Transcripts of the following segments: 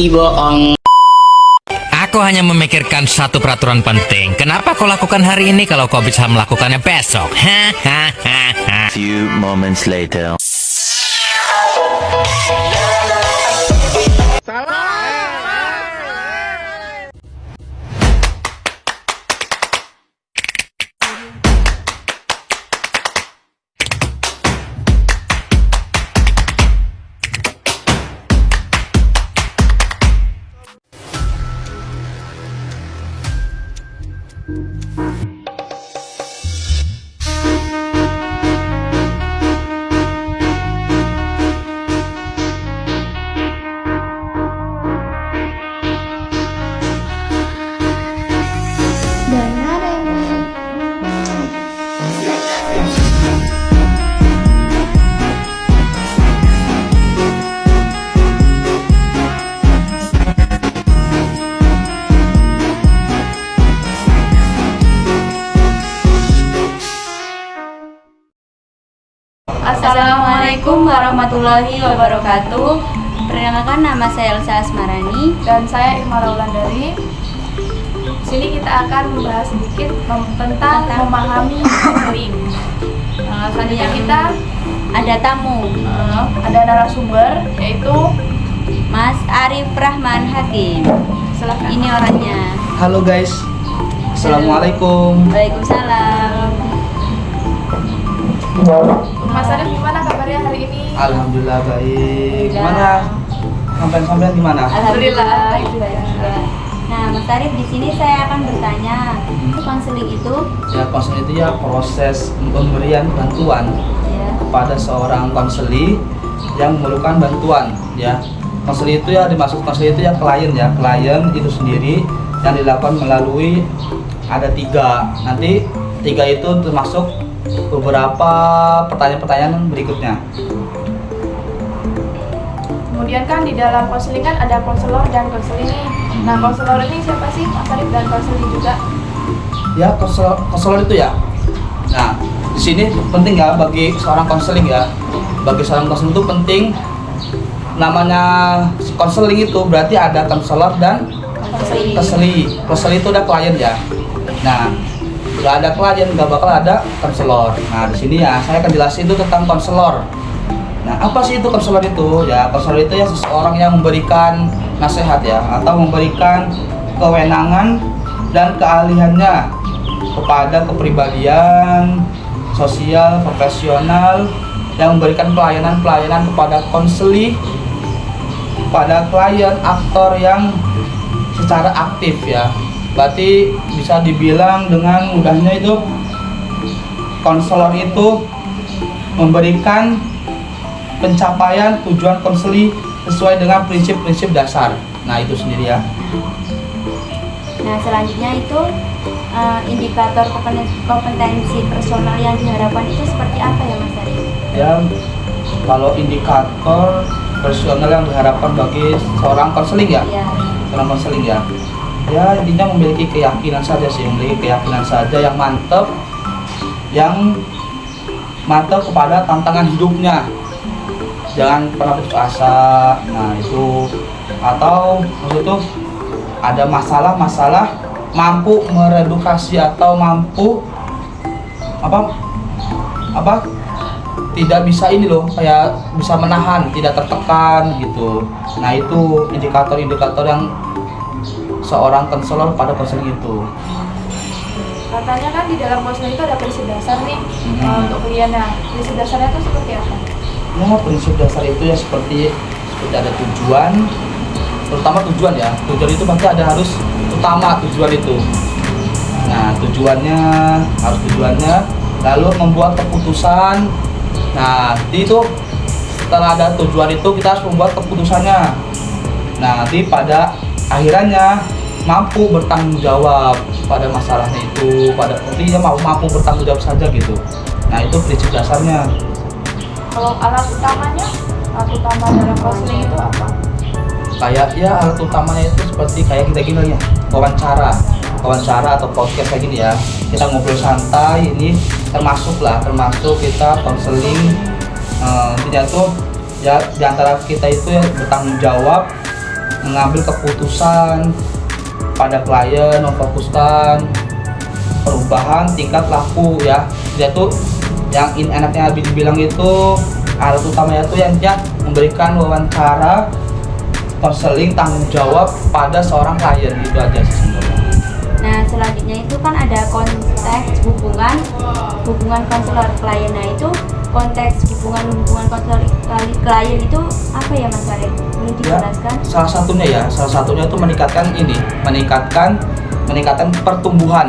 bohong. Aku hanya memikirkan satu peraturan penting. Kenapa kau lakukan hari ini kalau kau bisa melakukannya besok? Few moments later. Assalamualaikum warahmatullahi wabarakatuh. Perkenalkan, nama saya Elsa Asmarani dan saya Irma Laulandari. Di sini kita akan membahas sedikit tentang memahami konseling. Selanjutnya kita ada tamu, ada narasumber yaitu Mas Arif Rahman Hakim. silakan. Ini orangnya. Halo guys, Assalamualaikum. Waalaikumsalam. Mas Arif, gimana kabarnya hari ini? Alhamdulillah baik. Gimana? Sampai gimana? Alhamdulillah. Nah, Mas Arif, di sini saya akan bertanya, konseling itu Ya konseling itu ya proses pemberian bantuan ya, kepada seorang konseli yang memerlukan bantuan. Ya konseli itu ya dimaksud konseli itu ya klien itu sendiri yang dilakukan melalui ada 3. Nanti 3 itu termasuk beberapa pertanyaan-pertanyaan berikutnya. Kemudian kan di dalam konseling kan ada konselor dan konseling nih. Nah, konselor ini siapa sih, Mas Arif, dan konseling juga? Ya konselor itu ya. Nah di sini penting ya bagi seorang konseling ya. Bagi seorang konseling itu penting, namanya konseling itu berarti ada konselor dan konseli. Konseli itu udah klien ya. Nah nggak ada klien nggak bakal ada konselor. Nah di sini ya saya akan jelasin itu tentang konselor. Nah apa sih itu konselor itu? Ya konselor itu ya seseorang yang memberikan nasihat ya atau memberikan kewenangan dan keahliannya kepada kepribadian sosial profesional yang memberikan pelayanan kepada konseli, pada klien aktor yang secara aktif ya. Berarti bisa dibilang dengan mudahnya itu konselor itu memberikan pencapaian tujuan konseli sesuai dengan prinsip-prinsip dasar. Nah itu sendiri ya. Nah, selanjutnya itu indikator kompetensi personal yang diharapkan itu seperti apa ya, Mas Arif? Ya kalau indikator personal yang diharapkan bagi seorang konseling ya, Ya. seorang konseling ya. Ya intinya memiliki keyakinan saja sih, memiliki keyakinan saja yang mantap kepada tantangan hidupnya. Jangan pernah putus asa. Nah itu atau maksud itu ada masalah mampu meredukasi atau mampu tidak bisa ini loh, kayak bisa menahan, tidak tertekan gitu. Nah itu indikator-indikator yang seorang konselor pada konseling itu. Katanya kan di dalam konseling itu ada prinsip dasar nih untuk kliennya. Prinsip dasarnya itu seperti apa? Ya prinsip dasar itu ya seperti ada tujuan, terutama tujuan ya. Tujuan itu pasti ada harus utama tujuan itu. Nah tujuannya lalu membuat keputusan. Nah itu setelah ada tujuan itu kita harus membuat keputusannya. Nah nanti pada akhirannya mampu bertanggung jawab pada masalahnya itu, pada intinya mampu bertanggung jawab saja gitu. Nah itu prinsip dasarnya. Kalau alat utama dalam konseling itu apa? Kayak ya alat utamanya itu seperti kayak kita gini ya, wawancara atau podcast kayak gini ya. Kita ngobrol santai, ini termasuk kita konseling. Intinya tuh ya diantara kita itu ya bertanggung jawab mengambil keputusan pada klien, memfokuskan perubahan tingkat laku ya. Dia tuh yang enaknya dibilang itu alat utamanya itu yang dia memberikan wawancara konseling tanggung jawab pada seorang klien, itu aja sih sebenarnya. Nah, selanjutnya itu kan ada konteks hubungan konselor klien. Nah, itu konteks hubungan konselor klien itu apa ya Mas Farid? Boleh dijelaskan? Ya, salah satunya itu meningkatkan pertumbuhan.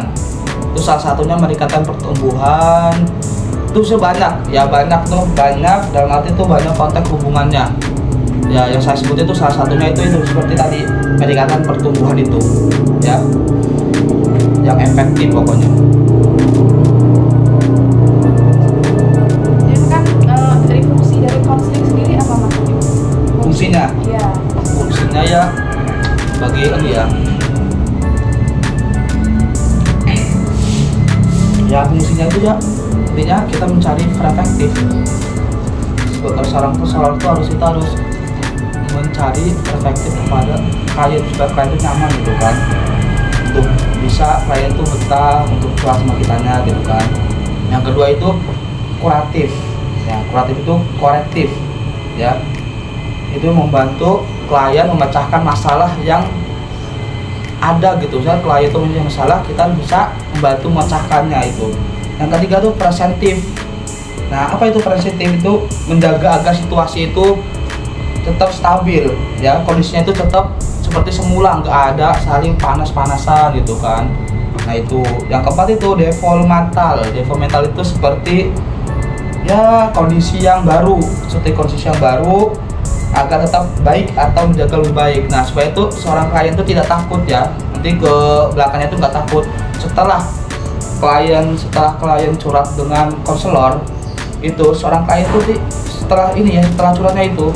Itu salah satunya meningkatkan pertumbuhan. Itu sebanyak dalam arti itu banyak konteks hubungannya. Ya, yang saya sebut itu salah satunya itu seperti tadi, meningkatkan pertumbuhan itu ya, yang efektif pokoknya. Jadi kan dari fungsi dari konseling sendiri apa Mas? Fungsinya Iya. ya bagi ya fungsinya itu ya intinya kita mencari perspektif. Sebagai seorang konselor itu kita harus mencari perspektif kepada klien supaya klien itu nyaman gitu kan, untuk bisa klien itu betah untuk kelas sama kitanya gitu kan. Yang kedua itu kuratif ya, kuratif itu korektif ya, itu membantu klien memecahkan masalah yang ada gitu. Misalnya klien itu punya masalah, kita bisa membantu memecahkannya itu. Yang ketiga itu presentif. Nah, apa itu presentif? Itu menjaga agar situasi itu tetap stabil ya, kondisinya itu tetap seperti semula, nggak ada saling panas-panasan gitu kan. Nah itu. Yang keempat itu developmental itu seperti ya kondisi yang baru agar tetap baik atau menjaga lebih baik. Nah, supaya itu seorang klien itu tidak takut ya, nanti ke belakangnya itu nggak takut. Setelah klien curhat dengan konselor itu, seorang klien itu setelah curhatnya itu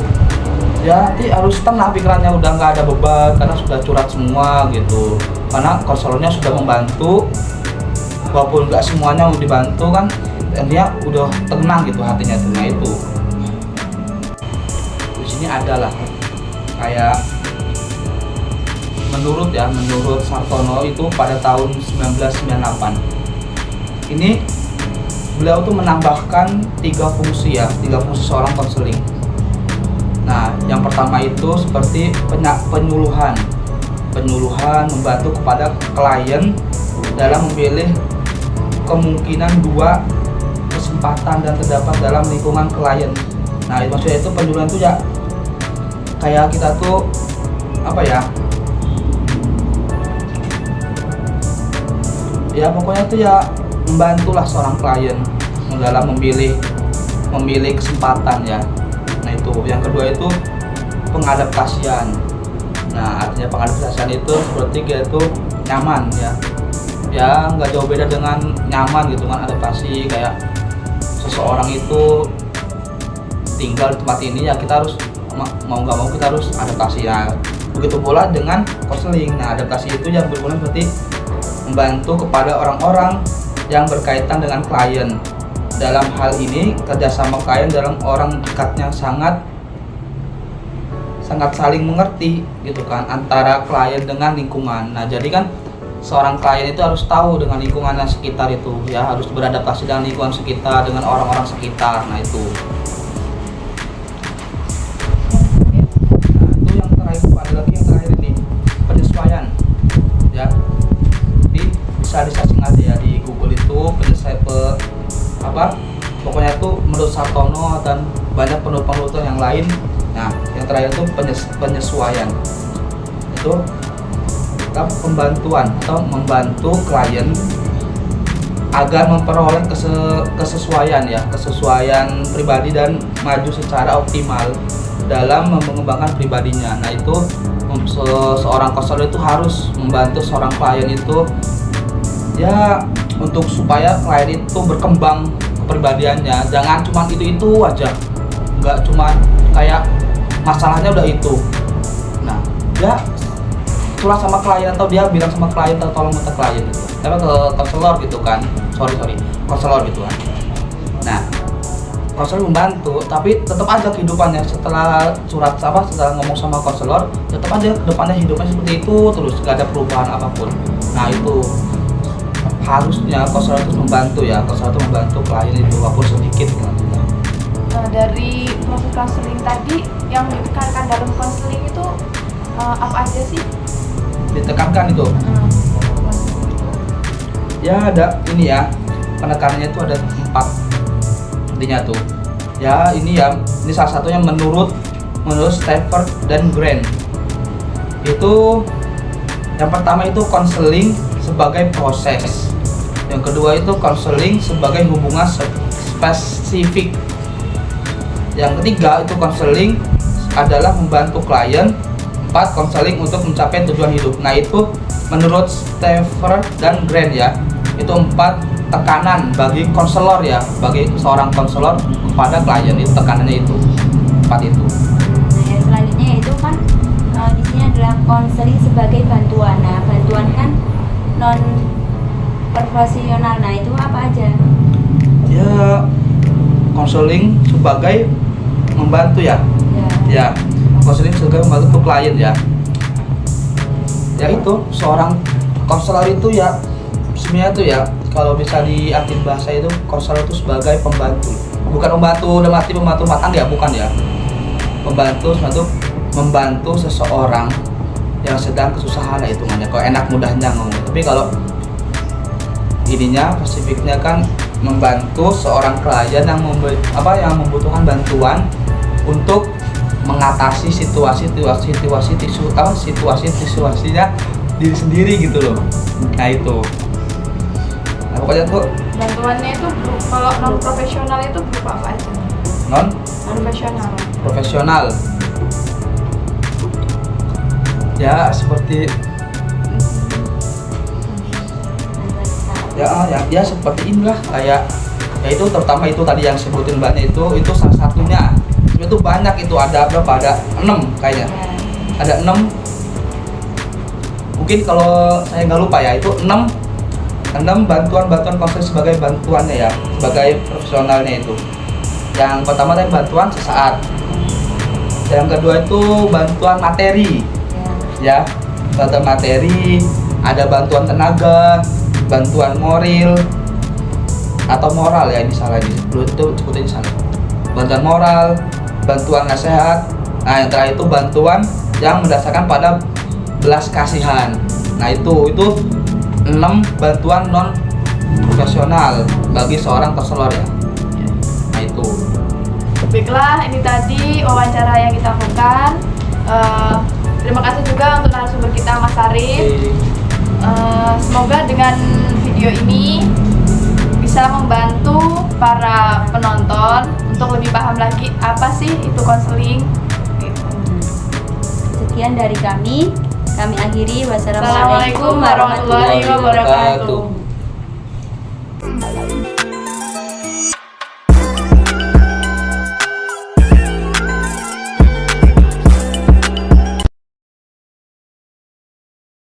ya nanti harus tenang pikirannya, udah nggak ada beban karena sudah curhat semua gitu, karena konselornya sudah membantu, walaupun nggak semuanya mau dibantu kan, dia udah tenang gitu hatinya tuh. Nah itu di sini adalah kayak menurut Sartono itu pada tahun 1998 ini beliau tuh menambahkan tiga fungsi seorang konseling. Nah, yang pertama itu seperti penyuluhan membantu kepada klien dalam memilih kemungkinan dua kesempatan dan terdapat dalam lingkungan klien. Nah, maksudnya itu penyuluhan itu ya kayak kita tuh apa ya? Ya pokoknya itu ya membantulah seorang klien dalam memilih kesempatan ya. Nah itu. Yang kedua itu pengadaptasian. Nah artinya pengadaptasian itu seperti dia itu nyaman ya nggak jauh beda dengan nyaman gitu kan, adaptasi kayak seseorang itu tinggal di tempat ini ya kita harus mau nggak mau kita harus adaptasi ya. Begitu pula dengan konseling. Nah adaptasi itu yang berguna seperti membantu kepada orang-orang yang berkaitan dengan klien. Dalam hal ini kerjasama klien dalam orang dekatnya sangat saling mengerti gitu kan, antara klien dengan lingkungan. Nah jadi kan seorang klien itu harus tahu dengan lingkungannya sekitar itu ya, harus beradaptasi dengan lingkungan sekitar, dengan orang-orang sekitar. Nah itu. Nah itu yang terakhir, ada lagi yang terakhir ini penyesuaian ya. Jadi bisa di-searching aja ya di Google itu pokoknya itu menurut Sartono dan banyak penelitian yang lain. Nah yang terakhir itu penyesuaian itu pembantuan atau membantu klien agar memperoleh kesesuaian pribadi dan maju secara optimal dalam mengembangkan pribadinya. Nah itu seorang konselor itu harus membantu seorang klien itu ya untuk supaya klien itu berkembang kepribadiannya. Jangan cuma itu aja, nggak cuma kayak masalahnya udah itu. Nah dia curhat sama klien atau dia bilang sama klien atau tolong minta klien gitu, tapi ke konselor gitu kan, konselor gitu kan. Nah konselor membantu, tapi tetap ada kehidupannya setelah setelah ngomong sama konselor, tetap aja kedepannya hidupnya seperti itu terus, gak ada perubahan apapun. Nah itu harusnya konselor itu membantu ya, konselor itu membantu klien itu walaupun sedikit gitu. Nah, dari proses konseling tadi yang ditekankan dalam konseling itu apa aja sih? Ditekankan itu ya ada ini ya, penekanannya itu ada 4 intinya tuh ya. Ini salah satunya menurut Stafford dan Grant. Itu yang pertama itu konseling sebagai proses, yang kedua itu konseling sebagai hubungan spesifik, yang ketiga itu konseling adalah membantu klien, 4 konseling untuk mencapai tujuan hidup. Nah itu menurut Stafford dan Grant ya, itu 4 tekanan bagi konselor ya, bagi seorang konselor kepada klien, itu tekanannya itu 4 itu. Nah yang selanjutnya itu kan di sini adalah konseling sebagai bantuan. Nah bantuan kan non profesional. Nah itu apa aja? Ya konseling sebagai membantu ya. Ya konseling sebagai membantu klien ya. Ya itu seorang konselor itu ya sebenarnya tuh ya, kalau bisa diartiin bahasa itu konselor itu sebagai pembantu, bukan membantu dalam arti membantu rumah tangga ya, bukan ya. Membantu seseorang yang sedang kesusahan lah hitungannya, kalau enak mudahnya ngomong. Tapi kalau ininya spesifiknya kan membantu seorang klien yang membutuhkan bantuan untuk mengatasi situasinya diri sendiri gitu loh. Nah itu. Nah, pokoknya tuh Bantuannya itu kalau non profesional itu berupa apa aja? non Profesional. ya seperti ya seperti inilah, kayak ya itu terutama itu tadi yang sebutin banyak itu salah satunya. Itu banyak, itu ada berapa, ada 6 kayaknya, ada 6 mungkin kalau saya nggak lupa ya, itu 6 bantuan konseling sebagai bantuannya ya, sebagai profesionalnya itu. Yang pertama tadi bantuan sesaat, yang kedua itu bantuan materi ya, bantuan materi, ada bantuan tenaga, bantuan moral atau moral ya, ini salah, ini itu sebutin sana, bantuan moral, bantuan nasihat. Nah yang terakhir itu bantuan yang mendasarkan pada belas kasihan. Nah itu 6 bantuan non profesional bagi seorang konselor ya. Nah itu. Baiklah, ini tadi wawancara yang kita lakukan. Terima kasih juga untuk narasumber kita Mas Arif. Semoga dengan video ini bisa membantu para penonton untuk lebih paham lagi apa sih itu konseling. Sekian dari kami akhiri. Wassalamualaikum warahmatullahi wabarakatuh.